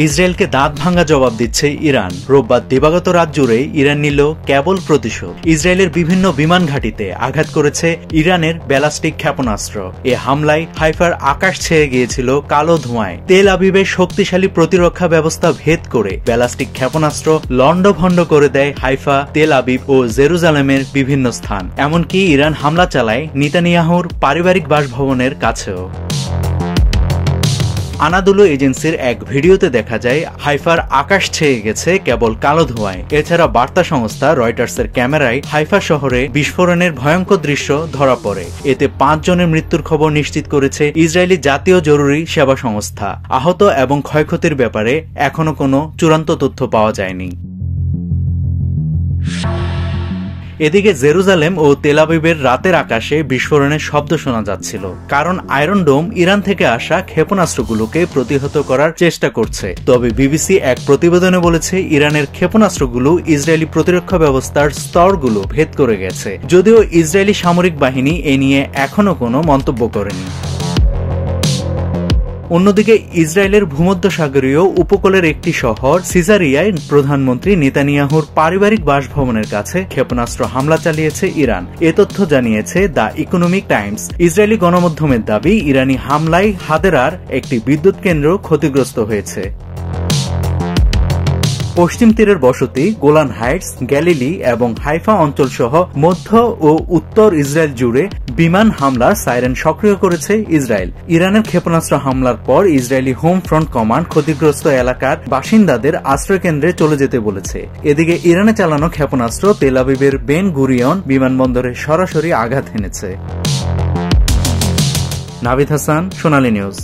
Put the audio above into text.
ইসরায়েলকে দাঁত ভাঙা জবাব দিচ্ছে ইরান। রোববার দিবাগত রাত জুড়ে ইরান নিল কেবল প্রতিশোধ। ইসরায়েলের বিভিন্ন বিমান ঘাঁটিতে আঘাত করেছে ইরানের ব্যালিস্টিক ক্ষেপণাস্ত্র। এ হামলায় হাইফার আকাশ ছেয়ে গিয়েছিল কালো ধোঁয়ায়। তেল আবিবের শক্তিশালী প্রতিরক্ষা ব্যবস্থা ভেদ করে ব্যালিস্টিক ক্ষেপণাস্ত্র লণ্ডভণ্ড করে দেয় হাইফা, তেল আবিব ও জেরুজালেমের বিভিন্ন স্থান। এমনকি ইরান হামলা চালায় নেতানিয়াহুর পারিবারিক বাসভবনের কাছেও। আনাদুলু এজেন্সির এক ভিডিওতে দেখা যায় হাইফার আকাশ ছেয়ে গেছে কেবল কালো ধোঁয়ায়। এছাড়া বার্তা সংস্থা রয়টার্সের ক্যামেরায় হাইফা শহরে বিস্ফোরণের ভয়ঙ্কর দৃশ্য ধরা পড়ে। এতে 5 জনের মৃত্যুর খবর নিশ্চিত করেছে ইসরায়েলি জাতীয় জরুরি সেবা সংস্থা। আহত এবং ক্ষয়ক্ষতির ব্যাপারে এখনো কোনো চূড়ান্ত তথ্য পাওয়া যায়নি। এদিকে জেরুজালেম ও তেল আবিবের রাতের আকাশে বিস্ফোরণের শব্দ শোনা যাচ্ছিল, কারণ আয়রন ডোম ইরান থেকে আসা ক্ষেপণাস্ত্রগুলোকে প্রতিহত করার চেষ্টা করছে। তবে বিবিসি এক প্রতিবেদনে বলেছে ইরানের ক্ষেপণাস্ত্রগুলো ইসরায়েলি প্রতিরক্ষা ব্যবস্থার স্তরগুলো ভেদ করে গেছে, যদিও ইসরায়েলি সামরিক বাহিনী এ নিয়ে এখনো কোনো মন্তব্য করেনি। অন্যদিকে ইসরায়েলের ভূমধ্যসাগরীয় উপকূলের একটি শহর সিজারিয়ায় প্রধানমন্ত্রী নেতানিয়াহুর পারিবারিক বাসভবনের কাছে ক্ষেপণাস্ত্র হামলা চালিয়েছে ইরান। এ তথ্য জানিয়েছে দ্য ইকোনমিক টাইমস। ইসরায়েলি গণমাধ্যমের দাবি, ইরানি হামলায় হাদেরার একটি বিদ্যুৎ কেন্দ্র ক্ষতিগ্রস্ত হয়েছে। পশ্চিম তীরের বসতি, গোলান হাইটস, গ্যালিলি এবং হাইফা অঞ্চল সহ মধ্য ও উত্তর ইসরায়েল জুড়ে বিমান হামলার সাইরেন সক্রিয় করেছে ইসরায়েল। ইরানের ক্ষেপণাস্ত্র হামলার পর ইসরায়েলি হোম ফ্রন্ট কমান্ড ক্ষতিগ্রস্ত এলাকার বাসিন্দাদের আশ্রয়কেন্দ্রে চলে যেতে বলেছে। এদিকে ইরানে চালানো ক্ষেপণাস্ত্র তেল আবিবের বেন গুরিয়ন বিমানবন্দরে সরাসরি আঘাত হেনেছে। নাভিদ হাসান, সোনালী নিউজ।